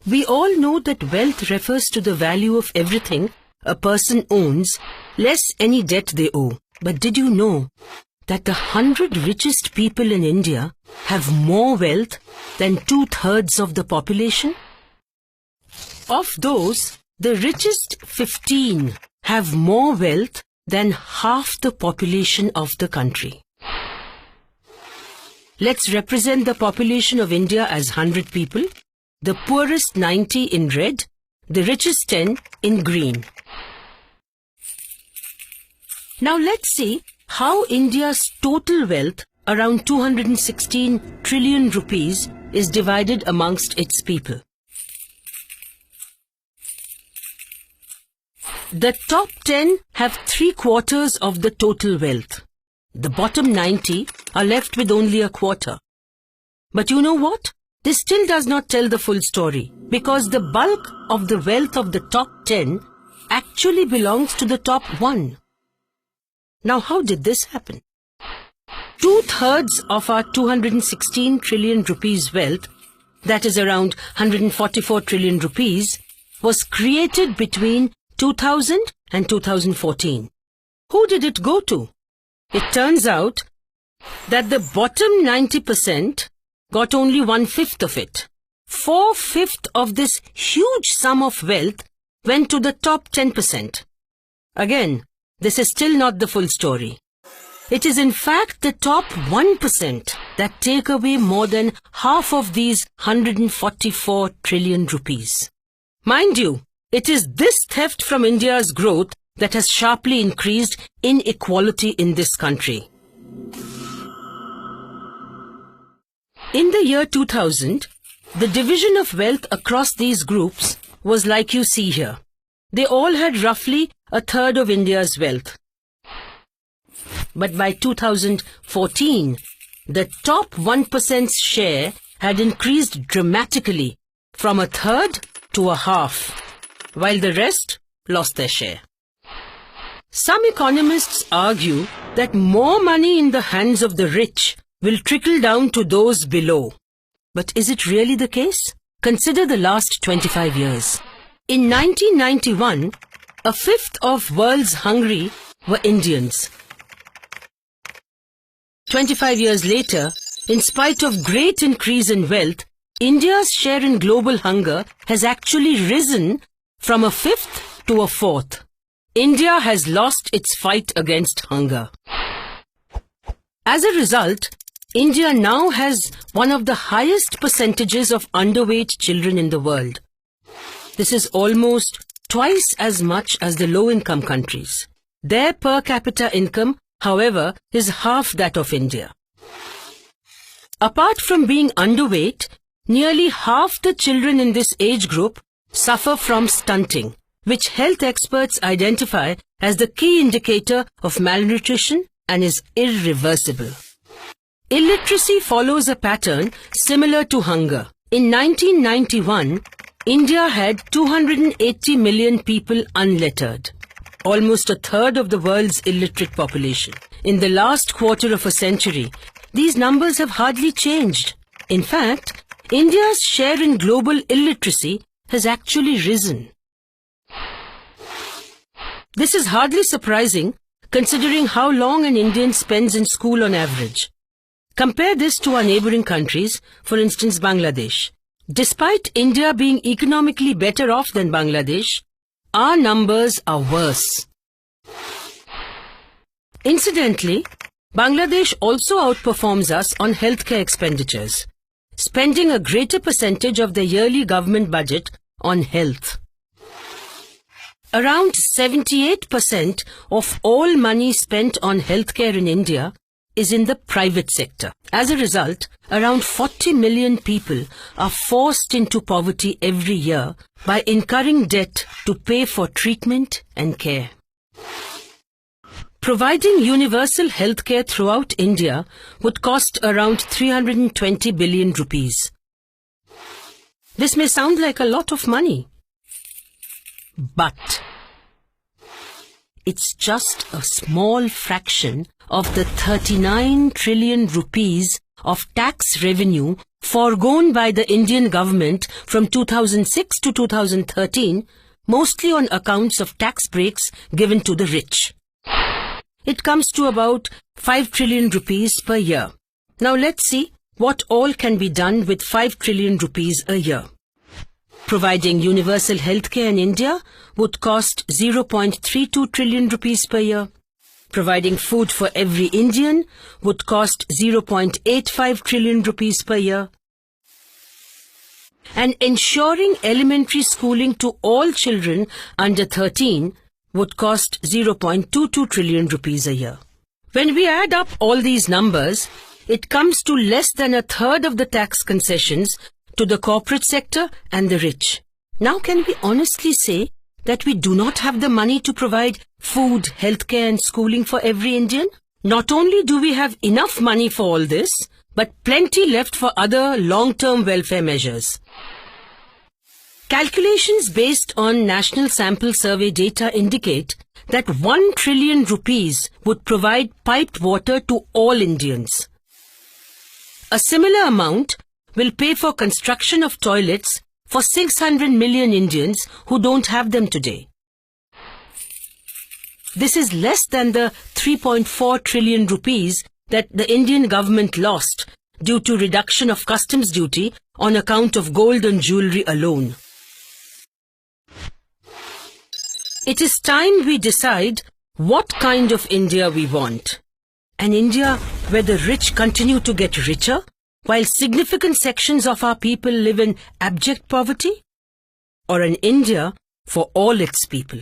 We all know that wealth refers to the value of everything a person owns, less any debt they owe. But did you know that the 100 richest people in India have more wealth than 2/3 of the population? Of those, the richest 15 have more wealth than half the population of the country. Let's represent the population of India as 100 people, the poorest 90 in red, the richest 10 in green. Now let's see how India's total wealth, around 216 trillion rupees, is divided amongst its people. The top 10 have 3/4 of the total wealth. The bottom 90 are left with only a quarter. But you know what? This still does not tell the full story, because the bulk of the wealth of the top 10 actually belongs to the top 1. Now, how did this happen? 2/3 of our 216 trillion rupees wealth, that is around 144 trillion rupees, was created between 2000 and 2014. Who did it go to? It turns out that the bottom 90% got only 1/5 of it. 4/5 of this huge sum of wealth went to the top 10%. Again, this is still not the full story. It is in fact the top 1% that take away more than half of these 144 trillion rupees. Mind you, it is this theft from India's growth that has sharply increased inequality in this country. In the year 2000, the division of wealth across these groups was like you see here. They all had roughly 1/3 of India's wealth. But by 2014, the top 1%'s share had increased dramatically from 1/3 to 1/2, while the rest lost their share. Some economists argue that more money in the hands of the rich will trickle down to those below. But is it really the case? Consider the last 25 years. In 1991, 1/5 of world's hungry were Indians. 25 years later, in spite of great increase in wealth, India's share in global hunger has actually risen from 1/5 to 1/4. India has lost its fight against hunger. As a result, India now has one of the highest percentages of underweight children in the world. This is almost twice as much as the low-income countries. Their per capita income, however, is half that of India. Apart from being underweight, nearly half the children in this age group suffer from stunting, which health experts identify as the key indicator of malnutrition and is irreversible. Illiteracy follows a pattern similar to hunger. In 1991, India had 280 million people unlettered, almost 1/3 of the world's illiterate population. In the last quarter of a century, these numbers have hardly changed. In fact, India's share in global illiteracy has actually risen. This is hardly surprising considering how long an Indian spends in school on average. Compare this to our neighboring countries, for instance Bangladesh. Despite India being economically better off than Bangladesh, our numbers are worse. Incidentally, Bangladesh also outperforms us on healthcare expenditures, spending a greater percentage of their yearly government budget on health. Around 78% of all money spent on healthcare in India is in the private sector. As a result, around 40 million people are forced into poverty every year by incurring debt to pay for treatment and care. Providing universal healthcare throughout India would cost around 320 billion rupees. This may sound like a lot of money, but it's just a small fraction of the 39 trillion rupees of tax revenue foregone by the Indian government from 2006 to 2013, mostly on accounts of tax breaks given to the rich. It comes to about 5 trillion rupees per year. Now let's see what all can be done with 5 trillion rupees a year. Providing universal healthcare in India would cost 0.32 trillion rupees per year. Providing food for every Indian would cost 0.85 trillion rupees per year. And ensuring elementary schooling to all children under 13 would cost 0.22 trillion rupees a year. When we add up all these numbers, it comes to less than a third of the tax concessions to the corporate sector and the rich. Now can we honestly say that we do not have the money to provide food, healthcare and schooling for every Indian? Not only do we have enough money for all this, but plenty left for other long-term welfare measures. Calculations based on National Sample Survey data indicate that 1 trillion rupees would provide piped water to all Indians. A similar amount will pay for construction of toilets for 600 million Indians who don't have them today. This is less than the 3.4 trillion rupees that the Indian government lost due to reduction of customs duty on account of gold and jewellery alone. It is time we decide what kind of India we want. An India where the rich continue to get richer, while significant sections of our people live in abject poverty? Or an India for all its people?